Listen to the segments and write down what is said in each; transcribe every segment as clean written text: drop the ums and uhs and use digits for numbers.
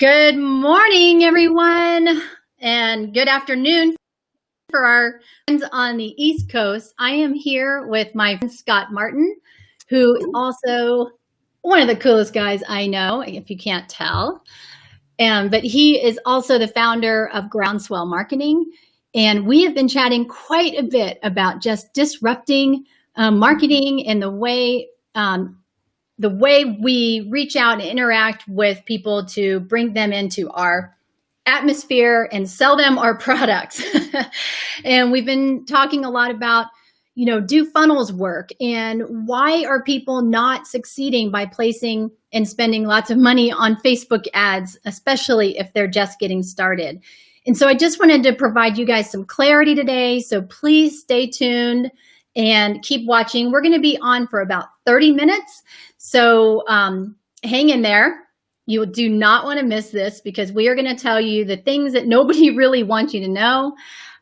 Good morning, everyone, and good afternoon for our friends on the East Coast. I am here with my friend Scott Martin, who is also one of the coolest guys I know, if you can't tell. But he is also the founder of Groundswell Marketing. And we have been chatting quite a bit about just disrupting marketing and the way we reach out and interact with people to bring them into our atmosphere and sell them our products. And we've been talking a lot about, do funnels work, and why are people not succeeding by placing and spending lots of money on Facebook ads, especially if they're just getting started. And so I just wanted to provide you guys some clarity today. So please stay tuned and keep watching. We're going to be on for about 30 minutes. So hang in there. You do not want to miss this, because we are going to tell you the things that nobody really wants you to know.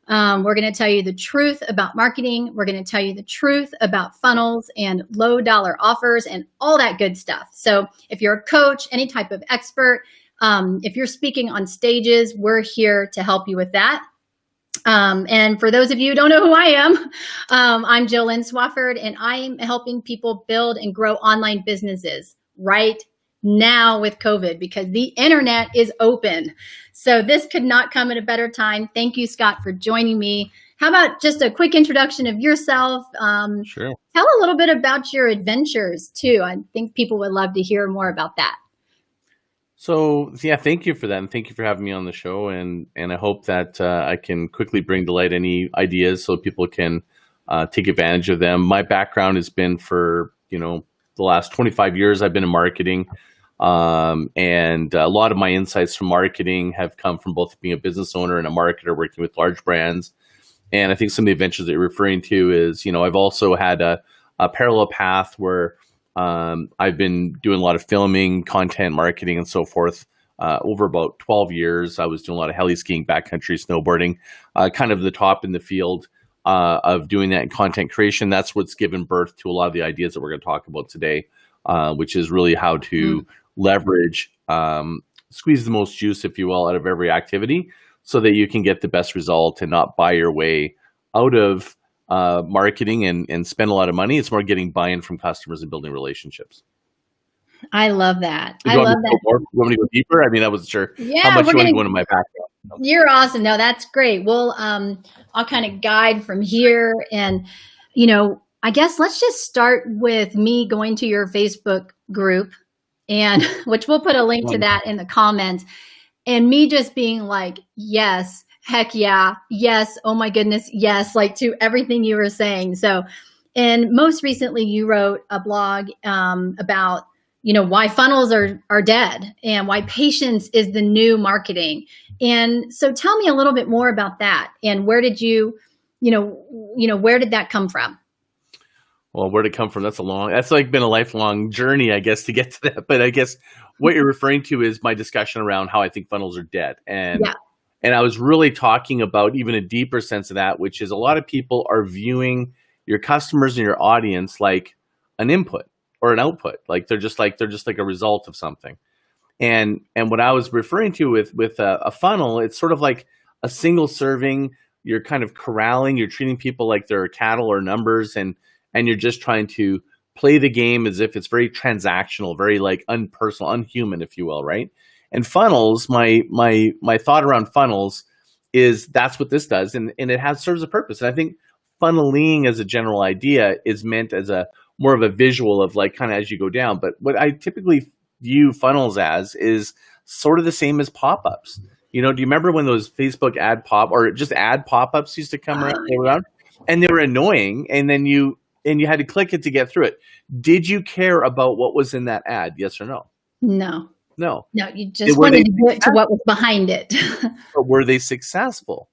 We're going to tell you the truth about marketing. We're going to tell you the truth about funnels and low dollar offers and all that good stuff. So if you're a coach, any type of expert, if you're speaking on stages, we're here to help you with that. And for those of you who don't know who I am, I'm Jolynn Swafford, and I'm helping people build and grow online businesses right now with COVID, because the internet is open. So this could not come at a better time. Thank you, Scott, for joining me. How about just a quick introduction of yourself? Sure. Tell a little bit about your adventures too. I think people would love to hear more about that. So yeah, thank you for that, and thank you for having me on the show. And I hope that I can quickly bring to light any ideas so people can take advantage of them. My background has been for the last 25 years. I've been in marketing, and a lot of my insights from marketing have come from both being a business owner and a marketer working with large brands. And I think some of the adventures that you're referring to is, I've also had a parallel path where I've been doing a lot of filming, content marketing, and so forth over about 12 years. I was doing a lot of heli skiing, backcountry snowboarding, kind of the top in the field of doing that in content creation. That's what's given birth to a lot of the ideas that we're going to talk about today, which is really how to leverage, squeeze the most juice, if you will, out of every activity so that you can get the best result and not buy your way out of marketing and spend a lot of money. It's more getting buy-in from customers and building relationships. I love that. I love that. You want me to go deeper? I mean, I wasn't sure how much you want to go into my background. You're awesome. No, that's great. Well, I'll kind of guide from here. And, I guess let's just start with me going to your Facebook group, and which we'll put a link to that in the comments, and me just being like, yes, heck yeah, yes, oh my goodness, yes, like to everything you were saying. So, and most recently you wrote a blog about, why funnels are dead and why patience is the new marketing. And so tell me a little bit more about that, and where did where did that come from? Well, where'd it come from? That's like been a lifelong journey, I guess, to get to that. But I guess what you're referring to is my discussion around how I think funnels are dead. And I was really talking about even a deeper sense of that, which is a lot of people are viewing your customers and your audience like an input or an output. Like they're just like a result of something. And what I was referring to with a funnel, it's sort of like a single serving. You're kind of corralling, you're treating people like they're cattle or numbers, and you're just trying to play the game as if it's very transactional, very like unpersonal, unhuman, if you will, right? And funnels, my thought around funnels is that's what this does, and it serves a purpose. And I think funneling as a general idea is meant as a more of a visual of like kind of as you go down. But what I typically view funnels as is sort of the same as pop-ups. Do you remember when those Facebook ad pop-ups used to come around? And they were annoying, and then you had to click it to get through it. Did you care about what was in that ad? Yes or no? No. No, you just wanted to get to what was behind it. But were they successful?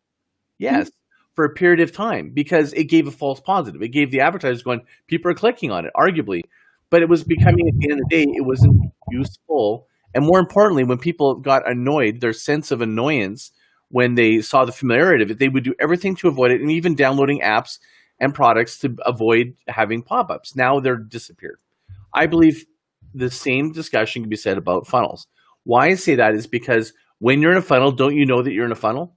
Yes, for a period of time, because it gave a false positive. It gave the advertisers going, people are clicking on it, arguably, but it was becoming, at the end of the day, it wasn't useful. And more importantly, when people got annoyed, their sense of annoyance when they saw the familiarity of it, they would do everything to avoid it, and even downloading apps and products to avoid having pop-ups. Now they're disappeared. I believe the same discussion can be said about funnels. Why I say that is because when you're in a funnel, don't you know that you're in a funnel?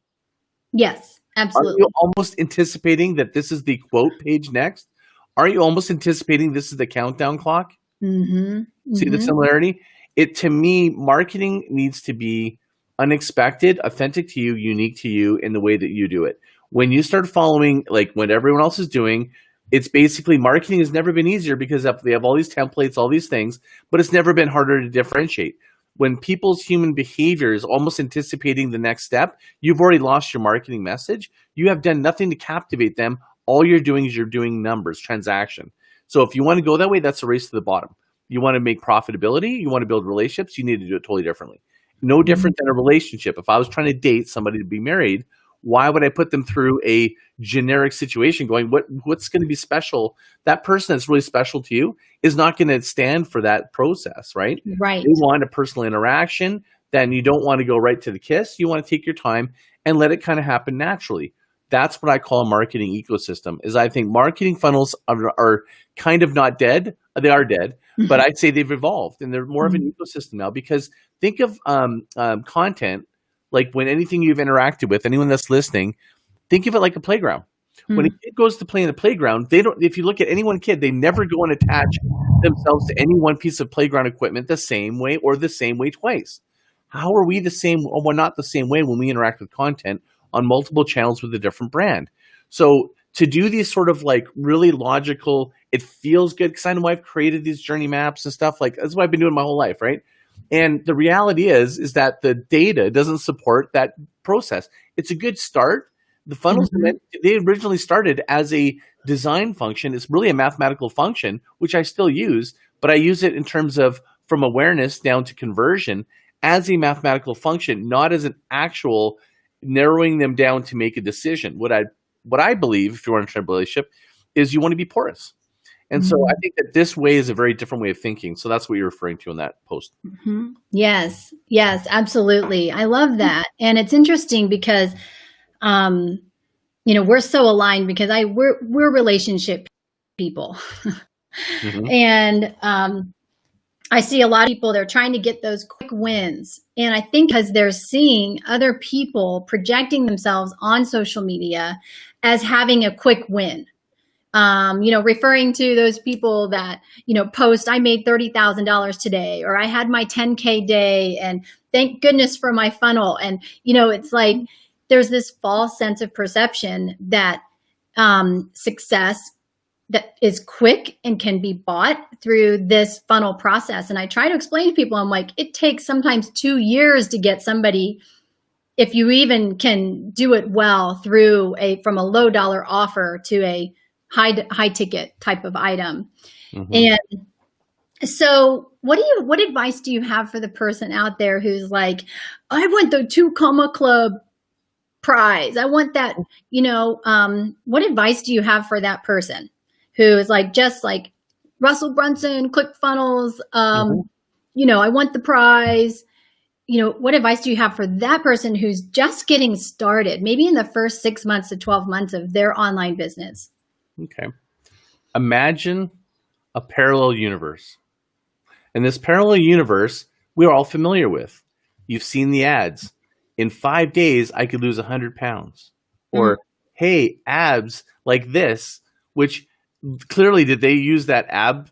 Yes, Aren't you absolutely. almost anticipating that this is the quote page next? Aren't you almost anticipating this is the countdown clock? Mhm. See the Mhm. similarity? It to me, marketing needs to be unexpected, authentic to you, unique to you in the way that you do it. When you start following like what everyone else is doing, it's basically marketing has never been easier because they have all these templates, all these things, but it's never been harder to differentiate. When people's human behavior is almost anticipating the next step, you've already lost your marketing message. You have done nothing to captivate them. All you're doing is you're doing numbers, transaction. So if you want to go that way, that's a race to the bottom. You want to make profitability, you want to build relationships, you need to do it totally differently. No Mhm. different than a relationship. If I was trying to date somebody to be married, why would I put them through a generic situation going, what's going to be special? That person that's really special to you is not going to stand for that process, right? They Right. want a personal interaction. Then you don't want to go right to the kiss. You want to take your time and let it kind of happen naturally. That's what I call a marketing ecosystem. Is I think marketing funnels are kind of not dead. They are dead, but I'd say they've evolved and they're more of an Mhm. ecosystem now because think of content like when anything you've interacted with, anyone that's listening, think of it like a playground. When a Mhm. kid goes to play in the playground, they don't. If you look at any one kid, they never go and attach themselves to any one piece of playground equipment the same way or the same way twice. How are we the same? Well, not the same way when we interact with content on multiple channels with a different brand. So to do these sort of like really logical, it feels good because I know I've created these journey maps and stuff like that's what I've been doing my whole life, right? And the reality is that the data doesn't support that process. It's a good start. The funnels Mhm. they originally started as a design function. It's really a mathematical function, which I still use, but I use it in terms of from awareness down to conversion as a mathematical function, not as an actual narrowing them down to make a decision. What I believe, if you want to try a relationship, is you want to be porous. And so I Mhm. think that this way is a very different way of thinking. So that's what you're referring to in that post. Mhm. Yes. Yes, absolutely. I love that. And it's interesting because um we're so aligned because we're relationship people. Hmm. And I see a lot of people, they're trying to get those quick wins. And I think because they're seeing other people projecting themselves on social media as having a quick win. Referring to those people that, post, I made $30,000 today, or I had my 10K day, and thank goodness for my funnel. And, it's like there's this false sense of perception that success that is quick and can be bought through this funnel process. And I try to explain to people, I'm like, it takes sometimes 2 years to get somebody, if you even can do it well, from a low dollar offer to a high ticket type of item. Hmm. And so what advice do you have for the person out there who's like, I want the 2 comma club prize. I want that, what advice do you have for that person who is like, just like Russell Brunson, ClickFunnels, Hmm. I want the prize. What advice do you have for that person who's just getting started, maybe in the first 6 months to 12 months of their online business? Okay. Imagine a parallel universe. And this parallel universe we're all familiar with. You've seen the ads. In 5 days, I could lose 100 pounds. Mm. Or, hey, abs like this, which clearly did they use that ab,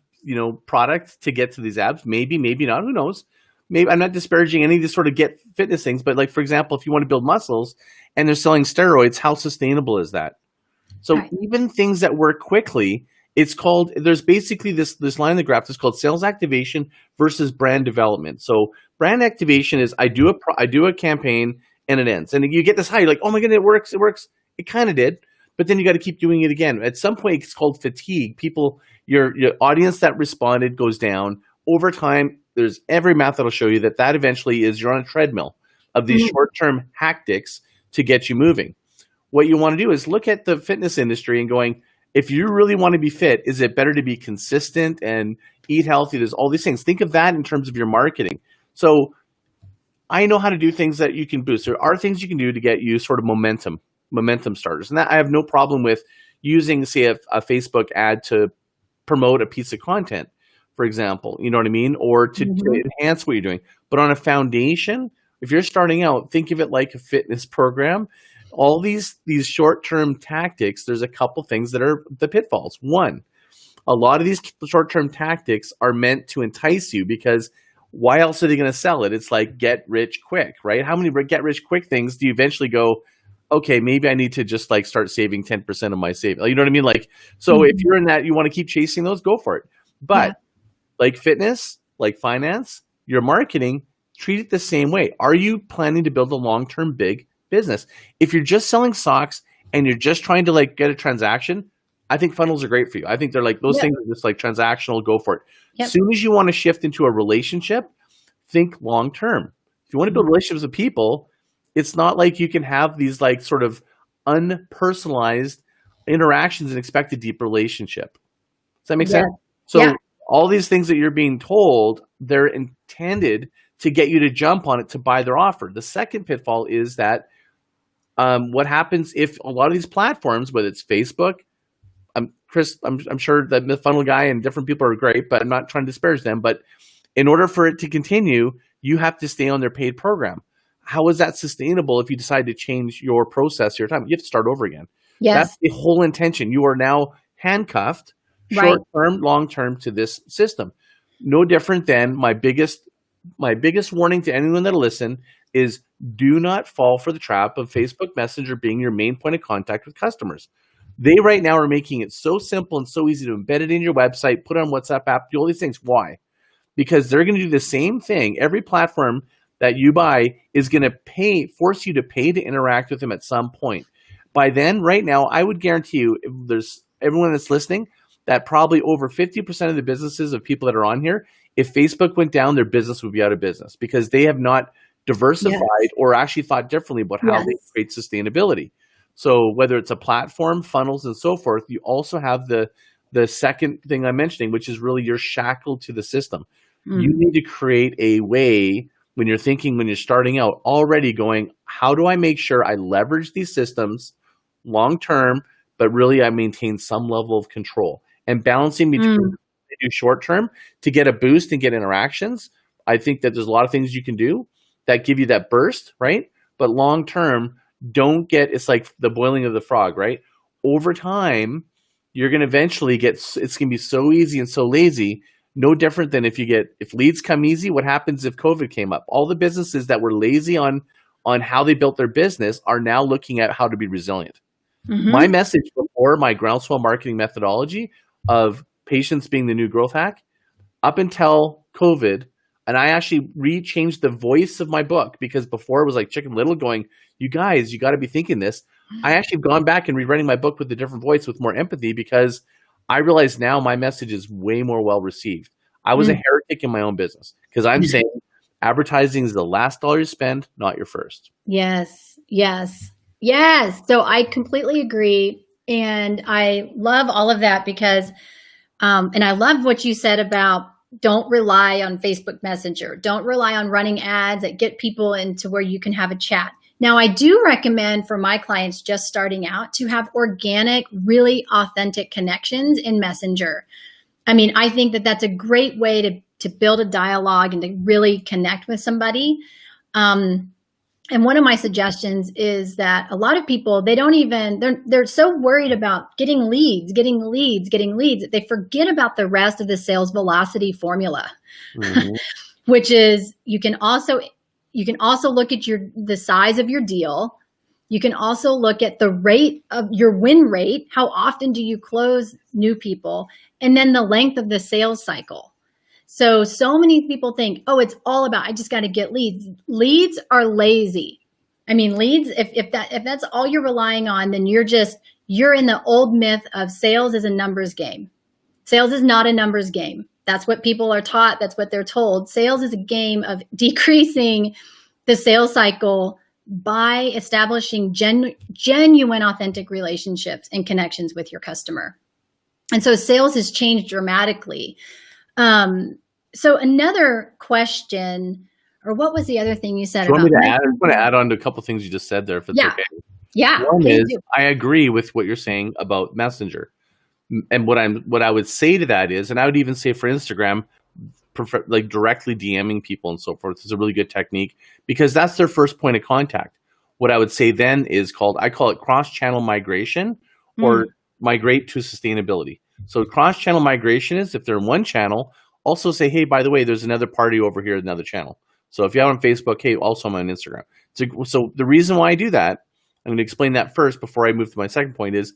product to get to these abs? Maybe, maybe not. Who knows? Maybe I'm not disparaging any of these sort of get fitness things, but like for example, if you want to build muscles and they're selling steroids, how sustainable is that? So Right. even things that work quickly, it's called there's basically this line in the graph that's called sales activation versus brand development. So brand activation is I do a campaign and it ends. And you get this high, you're like, oh my god, it works. It kind of did. But then you got to keep doing it again. At some point it's called fatigue. People your audience that responded goes down. Over time, there's every math that'll show you that eventually is you're on a treadmill of these Mhm. short-term tactics to get you moving. What you want to do is look at the fitness industry and going, if you really want to be fit, is it better to be consistent and eat healthy? There's all these things. Think of that in terms of your marketing. So I know how to do things that you can boost. There are things you can do to get you sort of momentum starters. And that I have no problem with using, say, a Facebook ad to promote a piece of content. for example, you know what I mean? Or to enhance what you're doing. But on a foundation, if you're starting out, think of it like a fitness program. All these short-term tactics, there's a couple things that are the pitfalls. One, a lot of these short-term tactics are meant to entice you, because why else are they going to sell it? It's like get rich quick, right? How many get rich quick things do you eventually go, okay, maybe I need to just like start saving 10% of my savings? You know what I mean? Like, so if you're in that, you want to keep chasing those, go for it. But like fitness, like finance, your marketing, treat it the same way. Are you planning to build a long-term big business? If you're just selling socks and you're just trying to like get a transaction, I think funnels are great for you. I think they're like, those things are just like transactional, go for it. As soon as you want to shift into a relationship, think long-term. If you want to build relationships with people, it's not like you can have these like sort of unpersonalized interactions and expect a deep relationship. Does that make sense? So all these things that you're being told, they're intended to get you to jump on it to buy their offer. The second pitfall is that what happens if a lot of these platforms, whether it's Facebook, Chris, I'm sure that the funnel guy and different people are great, but I'm not trying to disparage them. But in order for it to continue, you have to stay on their paid program. How is that sustainable if you decide to change your process, your time? You have to start over again. That's the whole intention. You are now handcuffed, short-term, long-term, to this system. No different than my biggest warning to anyone that'll listen is do not fall for the trap of Facebook Messenger being your main point of contact with customers. They right now are making it so simple and so easy to embed it in your website, put it on WhatsApp app, do all these things. Why? Because they're going to do the same thing. Every platform that you buy is going to force you to pay to interact with them at some point. By then, right now, I would guarantee you, if there's everyone that's listening, that probably over 50% of the businesses of people that are on here, if Facebook went down, their business would be out of business because they have not diversified or actually thought differently about how they create sustainability. So whether it's a platform, funnels, and so forth, you also have the second thing I'm mentioning, which is really you're shackled to the system. You need to create a way when you're starting out already going, how do I make sure I leverage these systems long term, but really I maintain some level of control and balancing between do short term to get a boost and get interactions. I think that there's a lot of things you can do that give you that burst, right? But long term, it's like the boiling of the frog, right? Over time, you're going to eventually it's going to be so easy and so lazy, no different than if leads come easy, what happens if COVID came up? All the businesses that were lazy on how they built their business are now looking at how to be resilient. My message before my groundswell marketing methodology of patience being the new growth hack, up until COVID, and I actually changed the voice of my book because before it was like Chicken Little going, you guys, you got to be thinking this. I actually have gone back and rewriting my book with a different voice with more empathy because I realize now my message is way more well received. I was a heretic in my own business because I'm saying advertising is the last dollar you spend, not your first. Yes. So I completely agree. And I love all of that because, and I love what you said about don't rely on Facebook Messenger. Don't rely on running ads that get people into where you can have a chat. Now, I do recommend for my clients just starting out to have organic, really authentic connections in Messenger. I mean, I think that that's a great way to build a dialogue and to really connect with somebody. And one of my suggestions is that a lot of people, they're so worried about getting leads, that they forget about the rest of the sales velocity formula, which is you can also look at the size of your deal. You can also look at the rate of your win rate. How often do you close new people? And then the length of the sales cycle. So many people think, oh, it's all about, I just got to get leads. Leads are lazy. I mean, leads, if that's all you're relying on, then you're in the old myth of sales is a numbers game. Sales is not a numbers game. That's what people are taught. That's what they're told. Sales is a game of decreasing the sales cycle by establishing genuine, authentic relationships and connections with your customer. And so sales has changed dramatically. So another question, or what was the other thing you said? I want to add on to a couple of things you just said there, if it's okay. Yeah. One is, I agree with what you're saying about Messenger. And what I would say to that is, and I would even say for Instagram, like directly DMing people and so forth is a really good technique, because that's their first point of contact. What I would say then is I call it cross-channel migration, or migrate to sustainability. So cross-channel migration is if they're in one channel, also say, hey, by the way, there's another party over here, another channel. So if you're on Facebook, hey, also I'm on Instagram. So the reason why I do that, I'm going to explain that first before I move to my second point, is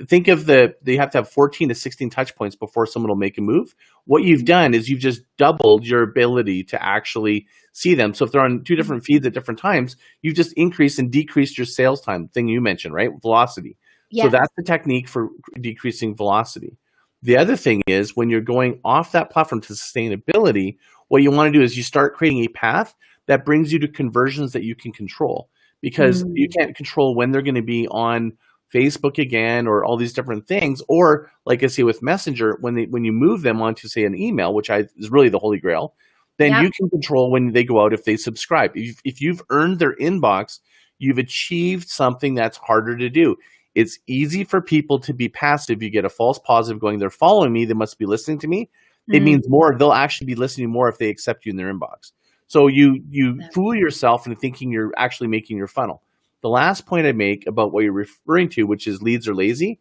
think of you have to have 14 to 16 touch points before someone will make a move. What you've done is you've just doubled your ability to actually see them. So if they're on two different feeds at different times, you've just increased and decreased your sales time, thing you mentioned, right? Velocity. Yes. So that's the technique for decreasing velocity. The other thing is when you're going off that platform to sustainability, what you want to do is you start creating a path that brings you to conversions that you can control, because you can't control when they're going to be on Facebook again, or all these different things, or like I say with Messenger, when you move them onto, say, an email, which is really the holy grail, then you can control when they go out if they subscribe. If you've earned their inbox, you've achieved something that's harder to do. It's easy for people to be passive. You get a false positive going, they're following me, they must be listening to me. It means more. They'll actually be listening more if they accept you in their inbox. So you fool yourself into thinking you're actually making your funnel. The last point I make about what you're referring to, which is leads are lazy,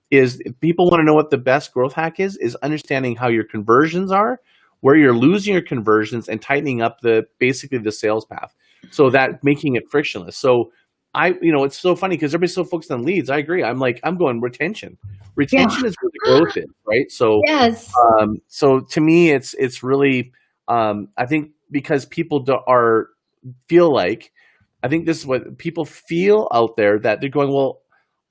is if people want to know what the best growth hack is understanding how your conversions are, where you're losing your conversions, and tightening up basically the sales path. So that making it frictionless. So it's so funny because everybody's so focused on leads. I agree. I'm going retention. Retention is where the growth is, right? So yes. So to me, it's really I think because people feel like, I think this is what people feel out there, that they're going, well,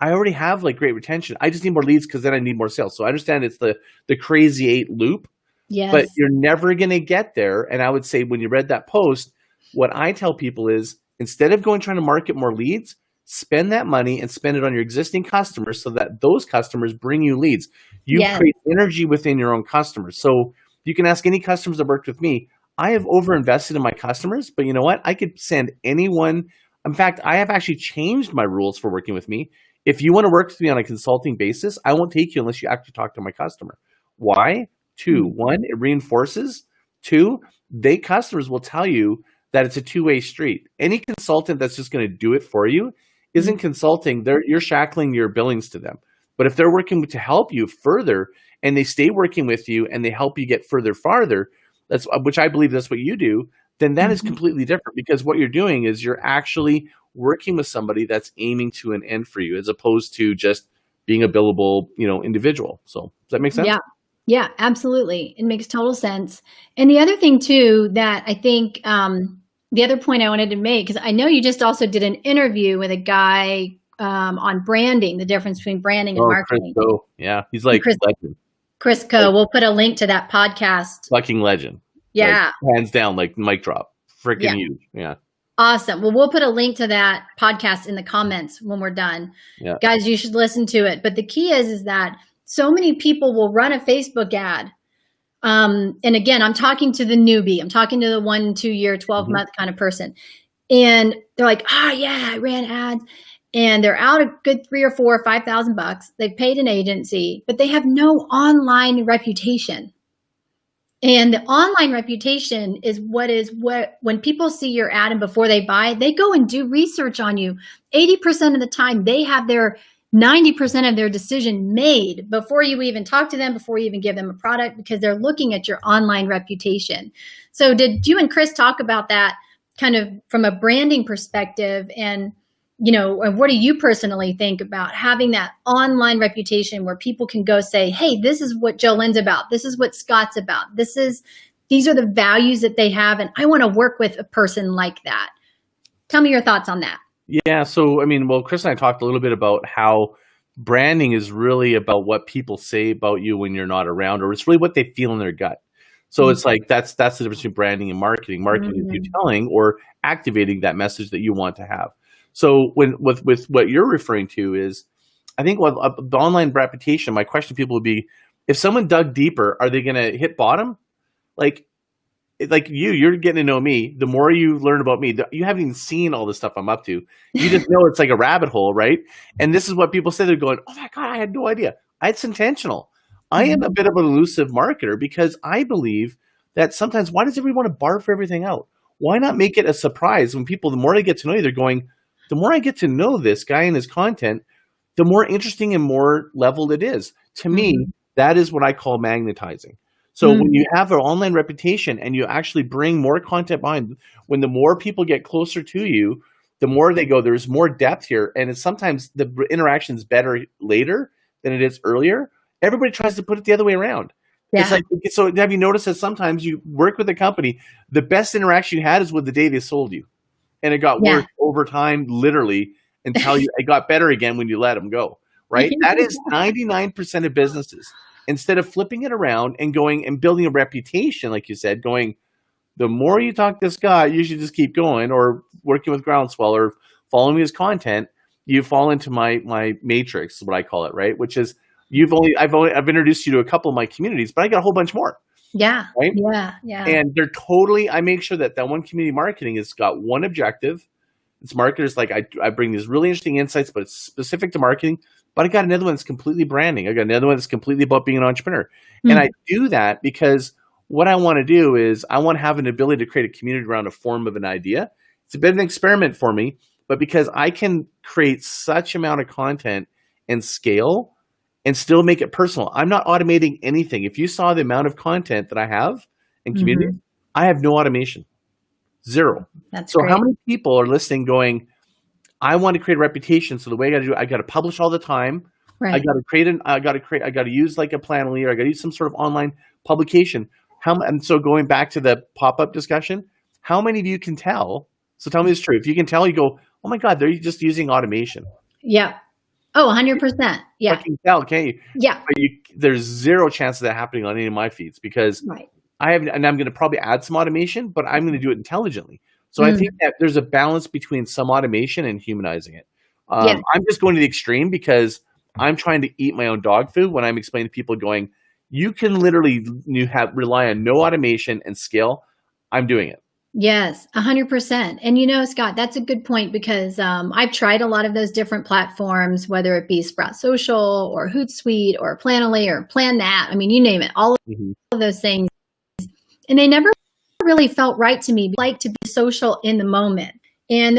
I already have like great retention. I just need more leads because then I need more sales. So I understand it's the crazy 8 loop, but you're never going to get there. And I would say when you read that post, what I tell people is, instead of trying to market more leads, spend that money and spend it on your existing customers so that those customers bring you leads. You create energy within your own customers. So you can ask any customers that worked with me. I have overinvested in my customers, but you know what? I could send anyone. In fact, I have actually changed my rules for working with me. If you want to work with me on a consulting basis, I won't take you unless you actually talk to my customer. Why? 2, 1, it reinforces. 2, customers will tell you that it's a two-way street. Any consultant that's just going to do it for you isn't consulting. You're shackling your billings to them. But if they're working to help you further, and they stay working with you and they help you get farther, which I believe that's what you do, then that is completely different, because what you're doing is you're actually working with somebody that's aiming to an end for you, as opposed to just being a billable, individual. So does that make sense? Yeah, absolutely. It makes total sense. And the other thing too, that I think, the other point I wanted to make, because I know you just also did an interview with a guy on branding, the difference between branding and marketing. Chris Coe. Yeah, he's like legend. Chris Coe. We'll put a link to that podcast. Fucking legend. Yeah. Hands down, like mic drop. Freaking huge. Yeah. Awesome. Well, we'll put a link to that podcast in the comments when we're done. Yeah. Guys, you should listen to it. But the key is that so many people will run a Facebook ad. And again, I'm talking to the newbie. I'm talking to the 1, 2 year, 12-month kind of person. And they're like, I ran ads. And they're out a good $3,000 or $4,000 or $5,000. They've paid an agency, but they have no online reputation. And the online reputation is what when people see your ad and before they buy, they go and do research on you. 80% of the time, they have their 90% of their decision made before you even talk to them, before you even give them a product, because they're looking at your online reputation. So did you and Chris talk about that kind of from a branding perspective? And what do you personally think about having that online reputation where people can go say, hey, this is what Jolene's about. This is what Scott's about. These are the values that they have. And I want to work with a person like that. Tell me your thoughts on that. Yeah. So, Chris and I talked a little bit about how branding is really about what people say about you when you're not around, or it's really what they feel in their gut. So it's like, that's the difference between branding and marketing. Marketing is you telling or activating that message that you want to have. So with what you're referring to is, I think the online reputation, my question to people would be, if someone dug deeper, are they going to hit bottom? Like you're getting to know me. The more you learn about me, you haven't even seen all the stuff I'm up to. You just know it's like a rabbit hole, right? And this is what people say. They're going, oh my God, I had no idea. It's intentional. I am a bit of an elusive marketer because I believe that sometimes, why does everyone want to barf everything out? Why not make it a surprise when people, the more they get to know you, they're going, the more I get to know this guy and his content, the more interesting and more leveled it is. To me, that is what I call magnetizing. So when you have an online reputation and you actually bring more content behind, when the more people get closer to you, the more they go, there's more depth here. And it's sometimes the interaction is better later than it is earlier. Everybody tries to put it the other way around. Yeah. It's like, so have you noticed that sometimes you work with a company, the best interaction you had is with the day they sold you. And it got worse over time, literally, until it got better again when you let them go, right? That is 99% of businesses. Instead of flipping it around and going and building a reputation, like you said, going, the more you talk to this guy, you should just keep going, or working with Groundswell or following his content, you fall into my matrix, is what I call it, right? Which is I've introduced you to a couple of my communities, but I got a whole bunch more. Yeah. Right? Yeah. And they're totally, I make sure that one community marketing has got one objective. It's marketers, like I bring these really interesting insights, but it's specific to marketing. But I got another one that's completely branding. I got another one that's completely about being an entrepreneur. And I do that because what I want to do is I want to have an ability to create a community around a form of an idea. It's a bit of an experiment for me, but because I can create such amount of content and scale and still make it personal. I'm not automating anything. If you saw the amount of content that I have in community, I have no automation. Zero. That's great. How many people are listening going, I want to create a reputation. So the way I got to do it, I got to publish all the time. Right. I got to use like a Planoly, or I got to use some sort of online publication. And so going back to the pop-up discussion, how many of you can tell? So tell me it's true. If you can tell, you go, oh my God, they're just using automation. Yeah. Oh, 100%. Yeah. You can tell, can't you? Yeah. But there's zero chance of that happening on any of my feeds because and I'm going to probably add some automation, but I'm going to do it intelligently. So I think that there's a balance between some automation and humanizing it. I'm just going to the extreme because I'm trying to eat my own dog food when I'm explaining to people going, you can literally rely on no automation and scale. I'm doing it. Yes, 100%. And Scott, that's a good point because I've tried a lot of those different platforms, whether it be Sprout Social or Hootsuite or Planoly or Plan That. I mean, you name it, all of those things. And they never really felt right to me. I like to be social in the moment. And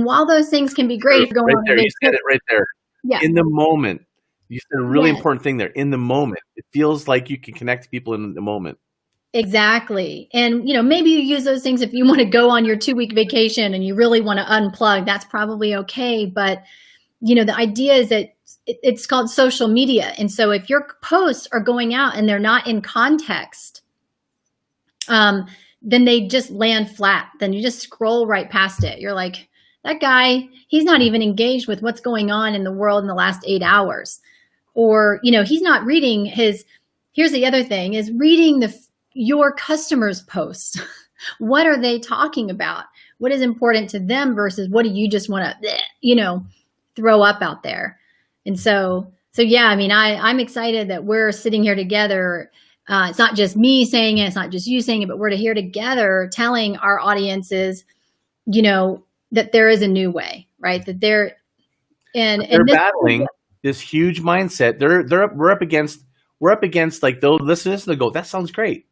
while those things can be great, if you're going right there, you said it right there. Yeah. In the moment. You said a really important thing there. In the moment. It feels like you can connect to people in the moment. Exactly. And, maybe you use those things if you want to go on your 2-week vacation and you really want to unplug, that's probably okay. But, the idea is that it's called social media. And so if your posts are going out and they're not in context, then they just land flat. Then you just scroll right past it. You're like, that guy, he's not even engaged with what's going on in the world in the last 8 hours. Or, he's not reading here's the other thing, is reading your customers' posts. What are they talking about? What is important to them versus what do you just want to, throw up out there? And so yeah, I mean, I'm excited that we're sitting here together. It's not just me saying it. It's not just you saying it, but we're here together telling our audiences, that there is a new way, right? That they're battling this huge mindset. We're up against like they'll listen to this and they'll go, that sounds great.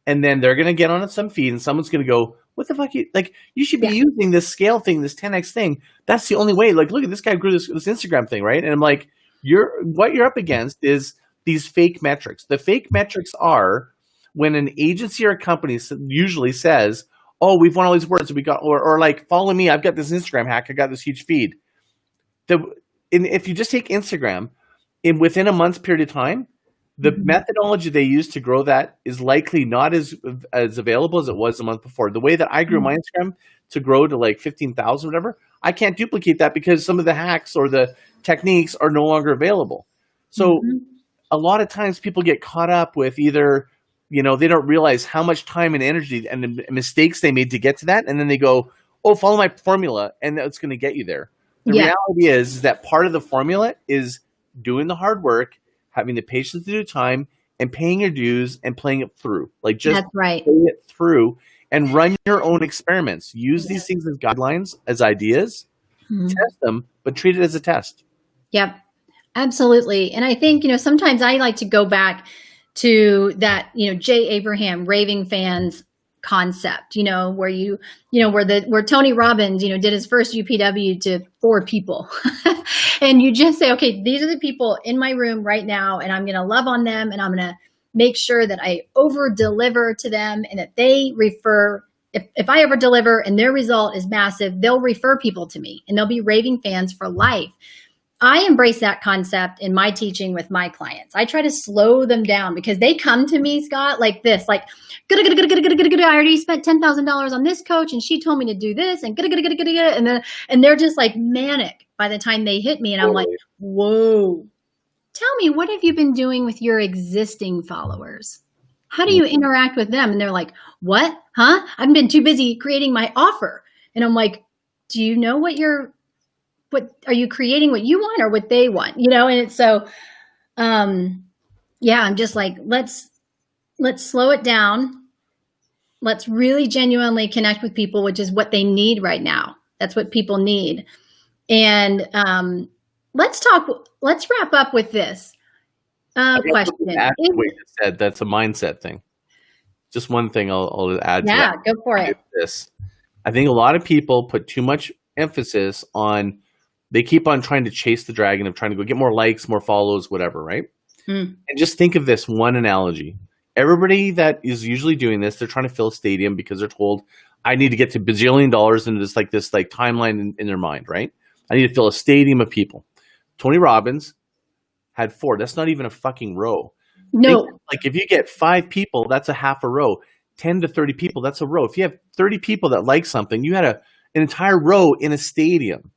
And then they're going to get on some feed and someone's going to go, what the fuck? You should be using this scale thing, this 10X thing. That's the only way. Like, look at this guy grew this Instagram thing, right? And I'm like, what you're up against is these fake metrics. The fake metrics are when an agency or a company usually says, oh, we've won all these words. Or like, follow me. I've got this Instagram hack. I got this huge feed. If you just take Instagram, within a month's period of time, the methodology they use to grow that is likely not as available as it was the month before. The way that I grew my Instagram to grow to like 15,000 or whatever, I can't duplicate that because some of the hacks or the techniques are no longer available. So a lot of times people get caught up with either, they don't realize how much time and energy and the mistakes they made to get to that. And then they go, oh, follow my formula and that's going to get you there. The reality is that part of the formula is doing the hard work, having the patience to do time, and paying your dues and playing it through. Like just play it through and run your own experiments. Use these things as guidelines, as ideas, test them, but treat it as a test. Yep. Absolutely. And I think, sometimes I like to go back to that, Jay Abraham raving fans concept, where Tony Robbins, did his first UPW to 4 people. And you just say, okay, these are the people in my room right now, and I'm going to love on them, and I'm going to make sure that I over deliver to them, and that they refer. If I ever deliver and their result is massive, they'll refer people to me, and they'll be raving fans for life. I embrace that concept in my teaching with my clients. I try to slow them down because they come to me, Scott, like this, like, I already spent $10,000 on this coach, and she told me to do this, and and they're just like manic by the time they hit me. And I'm like, whoa, tell me, what have you been doing with your existing followers? How do you interact with them? And they're like, what? Huh? I've been too busy creating my offer. And I'm like, do you know what are you creating, what you want or what they want? And it's so, yeah, I'm just like, let's slow it down. Let's really genuinely connect with people, which is what they need right now. That's what people need. And let's wrap up with this question. What you said, that's a mindset thing. Just one thing I'll add to that. Yeah, go for it. I think a lot of people put too much emphasis on, they keep on trying to chase the dragon of trying to go get more likes, more follows, whatever, right? And just think of this one analogy. Everybody that is usually doing this, they're trying to fill a stadium because they're told, I need to get to bajillion dollars into this timeline in their mind, right? I need to fill a stadium of people. Tony Robbins had 4. That's not even a fucking row. No. Like if you get 5 people, that's a half a row. 10 to 30 people, that's a row. If you have 30 people that like something, you had an entire row in a stadium,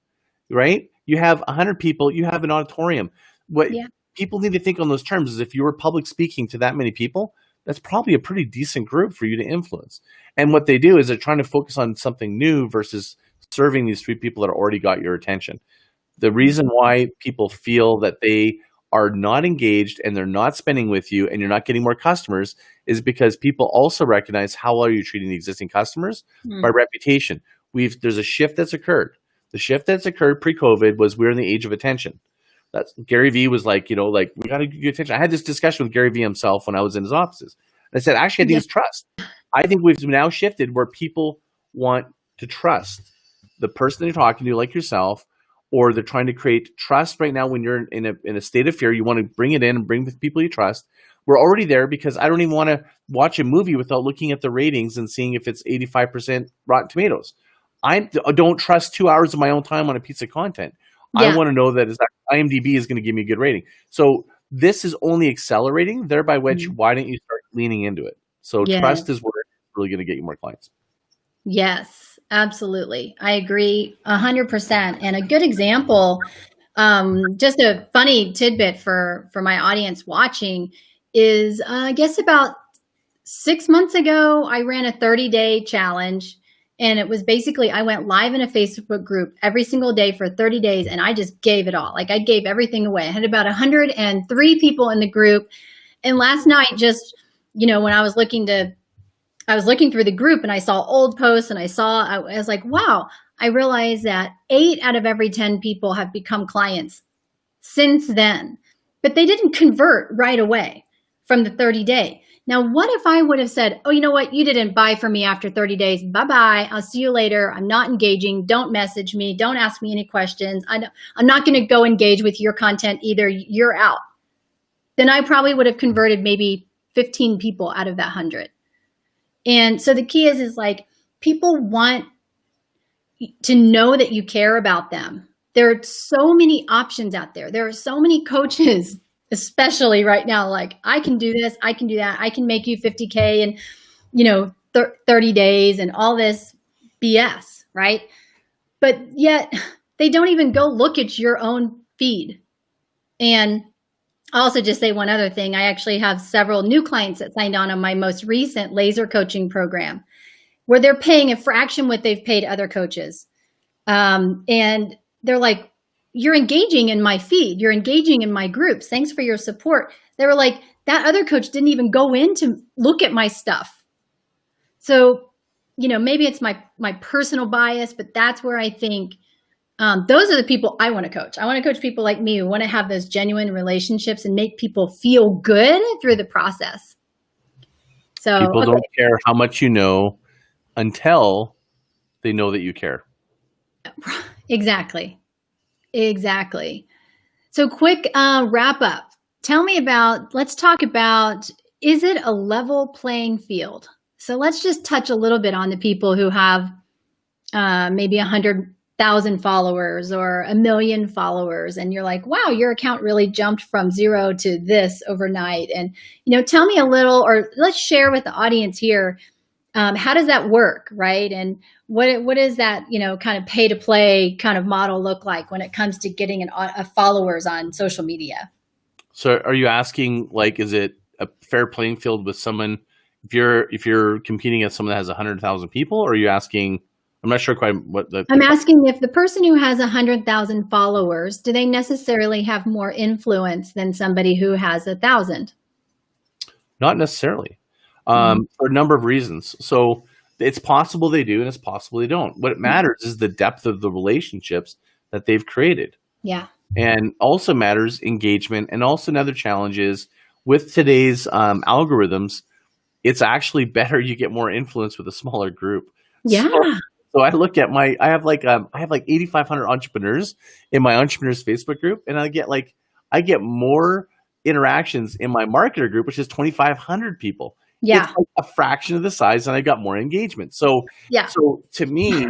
right? You have 100 people, you have an auditorium. What people need to think on those terms is, if you were public speaking to that many people, that's probably a pretty decent group for you to influence. And what they do is they're trying to focus on something new versus serving these 3 people that already got your attention. The reason why people feel that they are not engaged and they're not spending with you and you're not getting more customers is because people also recognize, how are you treating the existing customers? By reputation. There's a shift that's occurred. The shift that's occurred pre-COVID was, we're in the age of attention. That's Gary Vee was like, we got to give you attention. I had this discussion with Gary Vee himself when I was in his offices. And I said, actually, I think it's trust. I think we've now shifted where people want to trust the person they're talking to, like yourself, or they're trying to create trust right now. When you're in a state of fear, you want to bring it in and bring the people you trust. We're already there, because I don't even want to watch a movie without looking at the ratings and seeing if it's 85% Rotten Tomatoes. I don't trust 2 hours of my own time on a piece of content. I want to know that IMDb is going to give me a good rating. So this is only accelerating, thereby which, why don't you start leaning into it? So trust is where it's really going to get you more clients. Yes, absolutely. I agree 100%. And a good example, just a funny tidbit for my audience watching is, I guess about 6 months ago, I ran a 30-day challenge. And it was basically, I went live in a Facebook group every single day for 30 days, and I just gave it all. Like, I gave everything away. I had about 103 people in the group. And last night, just, when I was looking through the group, and I saw old posts, and I was like, wow, I realized that 8 out of every 10 people have become clients since then, but they didn't convert right away from the 30-day. Now, what if I would have said, oh, you know what? You didn't buy from me after 30 days. Bye-bye. I'll see you later. I'm not engaging. Don't message me. Don't ask me any questions. I'm not going to go engage with your content either. You're out. Then I probably would have converted maybe 15 people out of that 100. And so the key is like, people want to know that you care about them. There are so many options out there. There are so many coaches, especially right now, like, I can do this, I can do that, I can make you 50K in 30 days and all this BS, right? But yet they don't even go look at your own feed. And I'll also just say one other thing. I actually have several new clients that signed on my most recent laser coaching program, where they're paying a fraction what they've paid other coaches. And they're like, you're engaging in my feed. You're engaging in my groups. Thanks for your support. They were like, that other coach didn't even go in to look at my stuff. So, maybe it's my personal bias, but that's where I think those are the people I want to coach. I want to coach people like me who want to have those genuine relationships and make people feel good through the process. So people don't care how much you know until they know that you care. Exactly. So quick wrap up. Let's talk about, is it a level playing field? So let's just touch a little bit on the people who have maybe 100,000 followers or 1 million followers. And you're like, wow, your account really jumped from 0 to this overnight. And, tell me a little, or let's share with the audience here, how does that work, right? And what is that, kind of pay to play kind of model look like when it comes to getting followers on social media? So are you asking, like, is it a fair playing field with someone, if you're competing against someone that has 100,000 people, or are you asking, I'm not sure quite what I'm asking, if the person who has 100,000 followers, do they necessarily have more influence than somebody who has 1,000? Not necessarily, for a number of reasons. So it's possible they do, and it's possible they don't. What matters is the depth of the relationships that they've created. Yeah. And also matters engagement. And also another challenge is, with today's algorithms, it's actually better you get more influence with a smaller group. Yeah. So I look at I have like 8,500 entrepreneurs in my entrepreneurs Facebook group, and I get more interactions in my marketer group, which is 2,500 people. Yeah. It's like a fraction of the size, and I got more engagement. So So to me,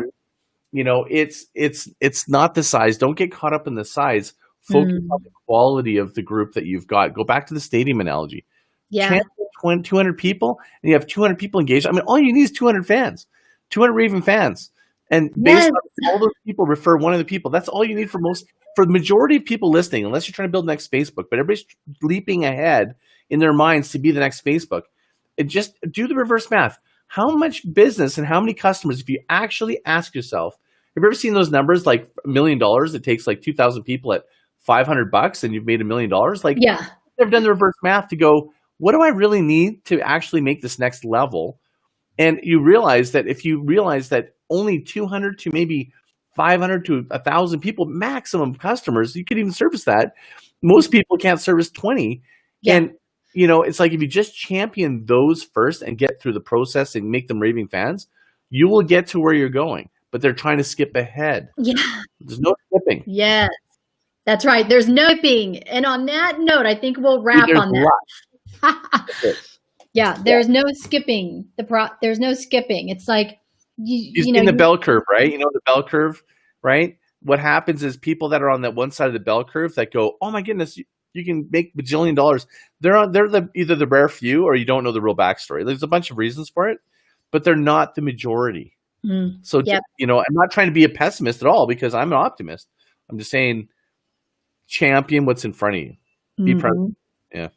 it's not the size. Don't get caught up in the size. Focus on the quality of the group that you've got. Go back to the stadium analogy. Yeah. 200 people, and you have 200 people engaged. I mean, all you need is 200 fans, 200 raving fans. And based on all those people, refer one of the people. That's all you need for the majority of people listening, unless you're trying to build the next Facebook. But everybody's leaping ahead in their minds to be the next Facebook. And just do the reverse math. How much business and how many customers, if you actually ask yourself, have you ever seen those numbers, like $1 million? It takes like 2,000 people at $500 and you've made $1 million. Like, they've done the reverse math to go, what do I really need to actually make this next level? And you realize that if you realize that only 200 to maybe 500 to 1,000 people, maximum customers, you could even service that. Most people can't service 20. Yeah. And, it's like, if you just champion those first and get through the process and make them raving fans, you will get to where you're going. But they're trying to skip ahead. Yeah. There's no skipping. Yes. That's right. There's no skipping. And on that note, I think we'll wrap on that. Yeah, there's no skipping. There's no skipping. It's like you've seen the bell curve, right? The bell curve, right? What happens is people that are on that one side of the bell curve that go, oh my goodness, you can make $1 bajillion. They're either the rare few, or you don't know the real backstory. There's a bunch of reasons for it, but they're not the majority. So I'm not trying to be a pessimist at all, because I'm an optimist. I'm just saying, champion what's in front of you. Be present. Yeah.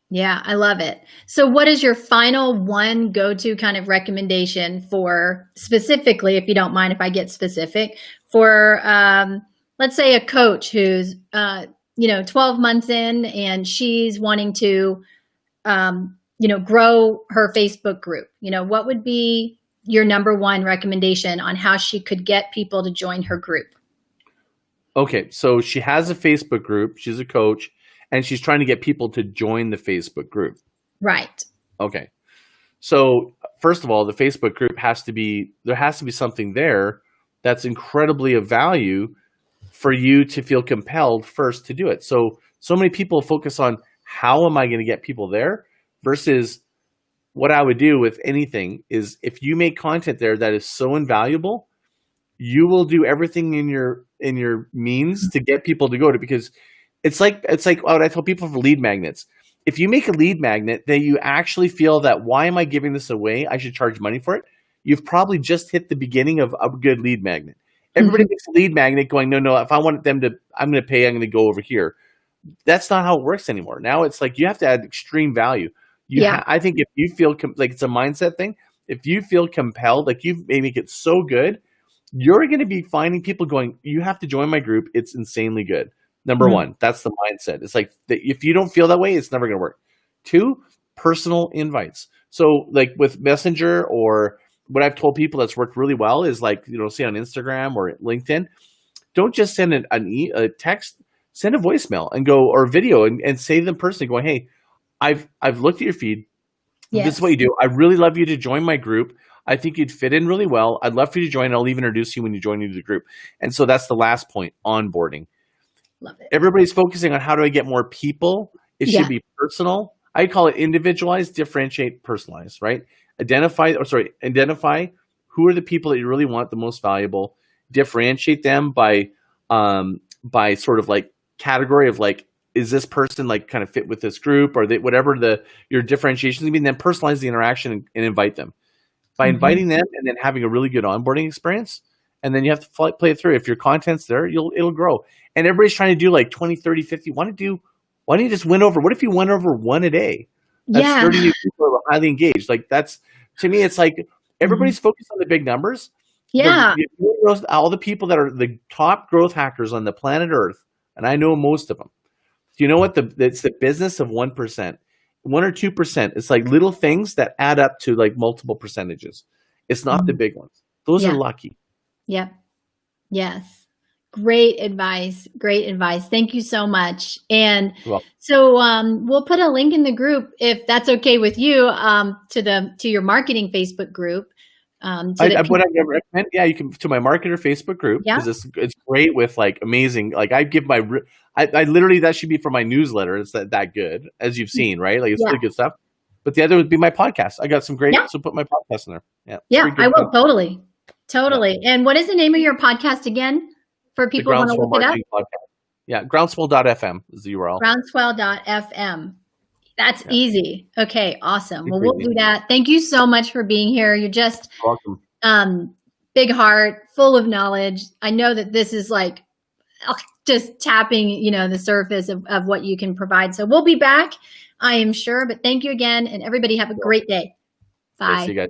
Yeah, I love it. So what is your final one go-to kind of recommendation for, specifically, if you don't mind if I get specific, for let's say a coach who's 12 months in and she's wanting to grow her Facebook group? What would be your number one recommendation on how she could get people to join her group? Okay, so she has a Facebook group. She's a coach. And she's trying to get people to join the Facebook group. Right. Okay. So first of all, the Facebook group there has to be something there that's incredibly of value for you to feel compelled first to do it. So many people focus on, how am I going to get people there, versus what I would do with anything is, if you make content there that is so invaluable, you will do everything in your means to get people to go to, because it's like what I tell people for lead magnets. If you make a lead magnet that you actually feel that, why am I giving this away? I should charge money for it. You've probably just hit the beginning of a good lead magnet. Everybody makes a lead magnet going, no, if I want them to, I'm going to pay, I'm going to go over here. That's not how it works anymore. Now it's like, you have to add extreme value. I think if you feel like, it's a mindset thing. If you feel compelled, like you may make it so good, you're going to be finding people going, you have to join my group. It's insanely good. Number one, that's the mindset. It's like, if you don't feel that way, it's never going to work. 2, personal invites. So like with Messenger, or what I've told people that's worked really well is, like, say on Instagram or LinkedIn, don't just send a text, send a voicemail and go, or video, and say to them personally, going, hey, I've looked at your feed. Yes. This is what you do. I'd really love you to join my group. I think you'd fit in really well. I'd love for you to join. I'll even introduce you when you join into the group. And so that's the last point, onboarding. Love it. Everybody's focusing on how do I get more people. It should be personal. I call it individualize, differentiate, personalize, right? Identify who are the people that you really want the most valuable. Differentiate them by sort of like category of like, is this person like kind of fit with this group, or whatever your differentiation is, and then personalize the interaction and invite them. By inviting them and then having a really good onboarding experience, and then you have to play it through. If your content's there, it'll grow. And everybody's trying to do like 20, 30, 50. Why don't you just win over? What if you won over one a day? That's 30 new people who are highly engaged. Like that's, to me, it's like everybody's focused on the big numbers. Yeah. All the people that are the top growth hackers on the planet Earth, and I know most of them. Do you know what it's the business of 1%, 1 or 2%. It's like little things that add up to like multiple percentages. It's not the big ones. Those are lucky. Yeah. Yes. Great advice. Great advice. Thank you so much. And so we'll put a link in the group, if that's okay with you, to your marketing Facebook group. What I recommend, you can to my marketer Facebook group, because it's great with like amazing. Like I give I literally, that should be for my newsletter. It's that good, as you've seen, right? Like it's really good stuff. But the other would be my podcast. I got some great, so put my podcast in there. Yeah, I will totally. And what is the name of your podcast again, for people who want to look it up? Podcast. Yeah, groundswell.fm is the URL. Groundswell.fm. That's easy. Okay, awesome. Well, we'll do that. Thank you so much for being here. You're just welcome. Big heart, full of knowledge. I know that this is like just tapping, the surface of what you can provide. So we'll be back, I am sure. But thank you again, and everybody have a great day. Bye. See you guys.